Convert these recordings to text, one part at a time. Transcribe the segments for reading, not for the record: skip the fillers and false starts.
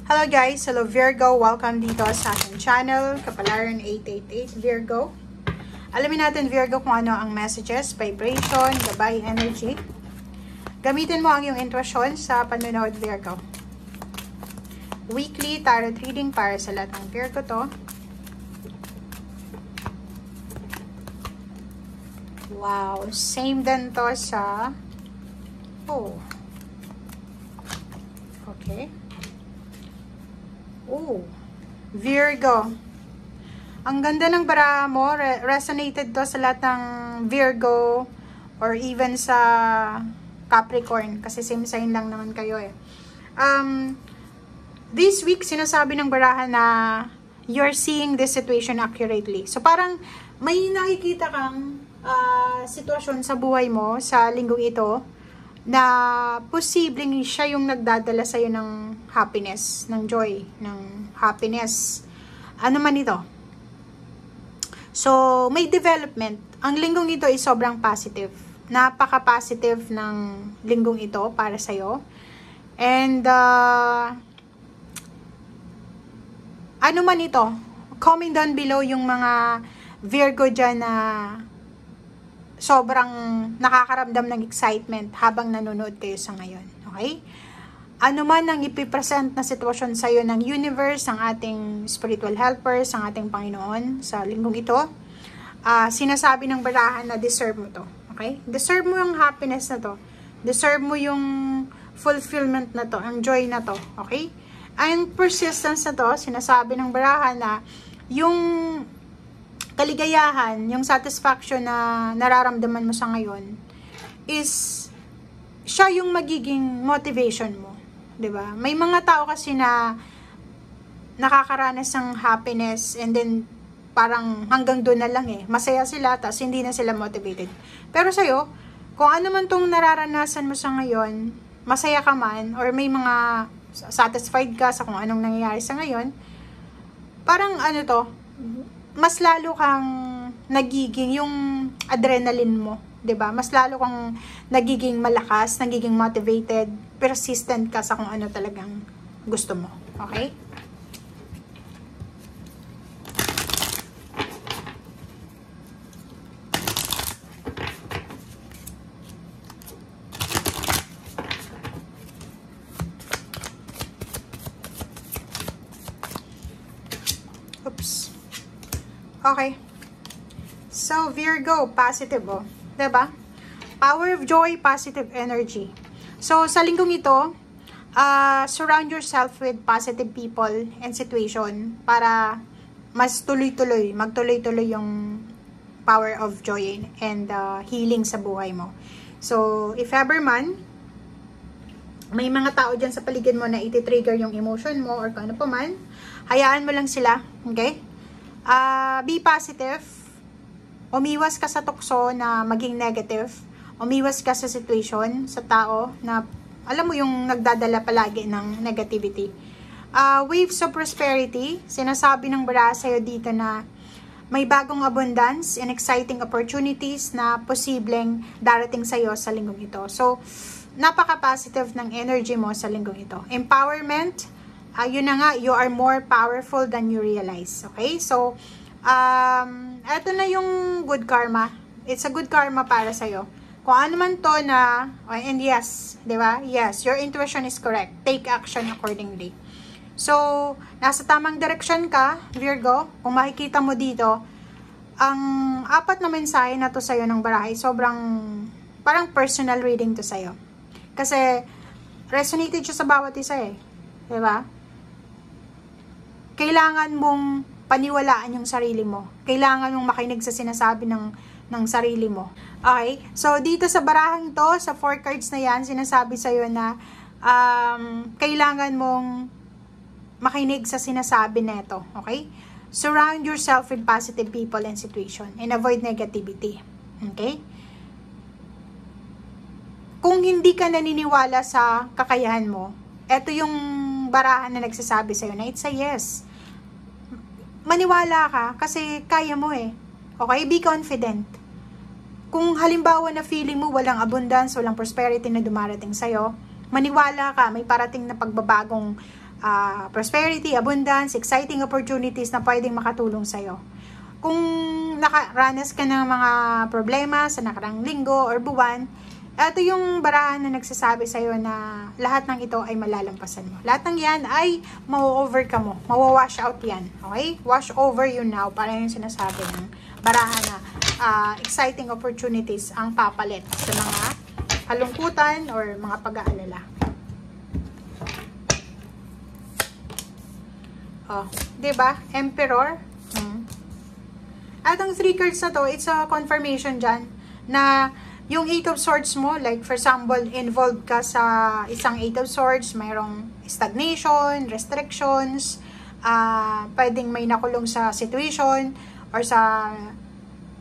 Hello guys! Hello Virgo! Welcome dito sa ating channel, Kapalaran 888 Virgo. Alamin natin Virgo kung ano ang messages, vibration, gabay, energy. Gamitin mo ang iyong intuition sa panonood Virgo. Weekly tarot reading para sa lahat ng Virgo to. Wow! Same din to sa... Oh! Okay. Oh, Virgo. Ang ganda ng baraha mo. Resonated to sa lahat ng Virgo or even sa Capricorn kasi same sign lang naman kayo eh. This week, sinasabi ng baraha na you're seeing this situation accurately. So, parang may nakikita kang sitwasyon sa buhay mo sa linggong ito na posibleng siya yung nagdadala sa'yo ng happiness, ng joy, ng happiness. Ano man ito. So, may development. Ang linggong ito ay sobrang positive. Napaka-positive ng linggong ito para sa'yo. And, ano man ito, comment down below yung mga Virgo dyan na sobrang nakakaramdam ng excitement habang nanonood kayo sa ngayon. Okay? Ano man ang ipipresent na sitwasyon sa iyo ng universe, ang ating spiritual helpers, ang ating Panginoon sa linggong ito, sinasabi ng barahan na deserve mo to. Okay? Deserve mo yung happiness na to. Deserve mo yung fulfillment na to, ang joy na to. Okay? Ang persistence na to, sinasabi ng barahan na yung kaligayahan, yung satisfaction na nararamdaman mo sa ngayon is siya yung magiging motivation mo, 'di ba? May mga tao kasi na nakakaranas ng happiness and then parang hanggang doon na lang eh. Masaya sila tapos hindi na sila motivated. Pero sa'yo, kung ano man tong nararanasan mo sa ngayon, masaya ka man or may mga satisfied ka sa kung anong nangyayari sa ngayon, parang ano to, mas lalo kang nagiging yung adrenaline mo, 'di ba? Mas lalo kang nagiging malakas, nagiging motivated, persistent ka sa kung ano talagang gusto mo. Okay? Oops. Okay. So, Virgo, positive, oh. Diba? Power of joy, positive energy. So, sa linggong ito, surround yourself with positive people and situation para mas tuloy-tuloy, magtuloy-tuloy yung power of joy and healing sa buhay mo. So, if ever man, may mga tao dyan sa paligid mo na iti-trigger yung emotion mo or kung ano pa man, hayaan mo lang sila, okay? Be positive. Umiwas ka sa tukso na maging negative. Umiwas ka sa situation, sa tao na alam mo yung nagdadala palagi ng negativity. Waves of prosperity. Sinasabi ng baraha sa'yo dito na may bagong abundance and exciting opportunities na posibleng darating sa'yo sa linggong ito. So, napaka-positive ng energy mo sa linggong ito. Empowerment. Yun na nga, you are more powerful than you realize. Okay? So, eto na yung good karma. It's a good karma para sa'yo. Kung ano man to na, and yes, di ba? Yes, your intuition is correct. Take action accordingly. So, nasa tamang direction ka, Virgo. Kung makikita mo dito, ang apat na mensahe na to sa'yo ng barahay, sobrang, parang personal reading to sa'yo. Kasi, resonated siya sa bawat isa eh. Di ba? Kailangan mong paniwalaan yung sarili mo. Kailangan mong makinig sa sinasabi ng sarili mo. Okay? So, dito sa barahang to, sa 4 cards na yan, sinasabi sa'yo na kailangan mong makinig sa sinasabi neto. Okay? Surround yourself with positive people and situation and avoid negativity. Okay? Kung hindi ka naniniwala sa kakayahan mo, eto yung barahan na nagsasabi sa'yo na it's a yes. Maniwala ka kasi kaya mo eh. Okay? Be confident. Kung halimbawa na feeling mo walang abundance, walang prosperity na dumarating sa'yo, maniwala ka, may parating na pagbabagong prosperity, abundance, exciting opportunities na pwedeng makatulong sa'yo. Kung nakaranas ka ng mga problema sa nakarang linggo or buwan, ito yung barahan na nagsasabi sa'yo na lahat ng ito ay malalampasan mo. Lahat ng yan ay ma-overcome mo. Mawawash out yan. Okay? Wash over you now. Para yung sinasabi ng barahan na exciting opportunities ang papalit sa mga kalungkutan or mga pag-aalala. Oh, 'di ba? Emperor. At ang 3 cards na to, it's a confirmation dyan na yung 8 of Swords mo, like for example, involved ka sa isang 8 of Swords, mayroong stagnation, restrictions, pwedeng may nakulong sa situation or sa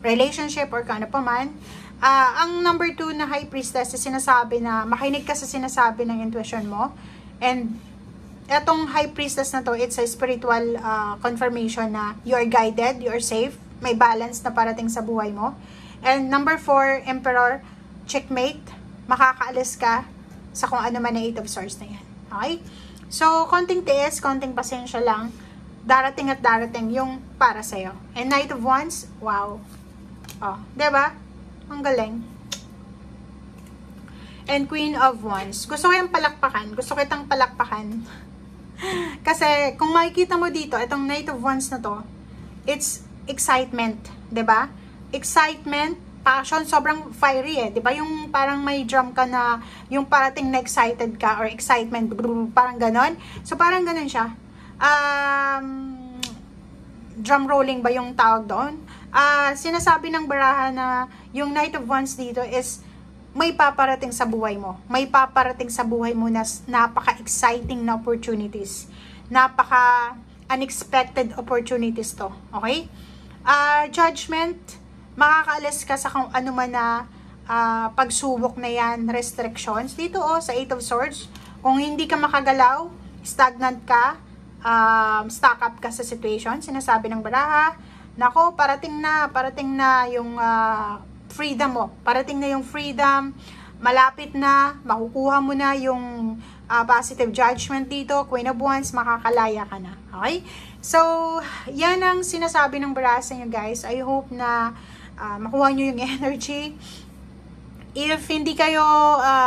relationship or kano pa man. Ang number 2 na High Priestess is sinasabi na makinig ka sa sinasabi ng intuition mo. And etong High Priestess na to, it's a spiritual confirmation na you are guided, you are safe, may balance na parating sa buhay mo. And number 4, Emperor, checkmate, makakaalis ka sa kung ano man na 8 of Swords na yan. Okay? So, konting tiis, konting pasensya lang, darating at darating yung para sa'yo. And Knight of Wands, wow. Oh, diba? Ang galing. And Queen of Wands. Gusto ko yung palakpakan. Gusto ko itang palakpakan. Kasi, kung makikita mo dito, itong Knight of Wands na to, it's excitement. Diba? Excitement, passion, sobrang fiery eh. Diba? Yung parang may drum ka na, yung parating na excited ka, or excitement, parang ganon. So, parang ganon siya. Drum rolling ba yung tawag doon? Sinasabi ng baraha na yung Knight of Wands dito is may paparating sa buhay mo. May paparating sa buhay mo na napaka-exciting na opportunities. Napaka-unexpected opportunities to. Okay? Judgment, makakaalis ka sa kung ano man na pagsubok na yan, restrictions. Dito sa 8 of Swords, kung hindi ka makagalaw, stagnant ka, stuck up ka sa situation, sinasabi ng baraha, nako, parating na yung freedom mo. Parating na yung freedom, malapit na, makukuha mo na yung positive judgment dito, Queen of Wands, makakalaya ka na. Okay? So, yan ang sinasabi ng baraha sa inyo, guys. I hope na makuha nyo yung energy. If hindi kayo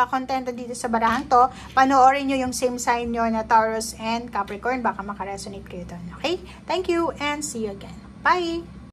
contented dito sa barahang to, panoorin nyo yung same sign nyo na Taurus and Capricorn. Baka makaresonate kayo doon. Okay? Thank you and see you again. Bye!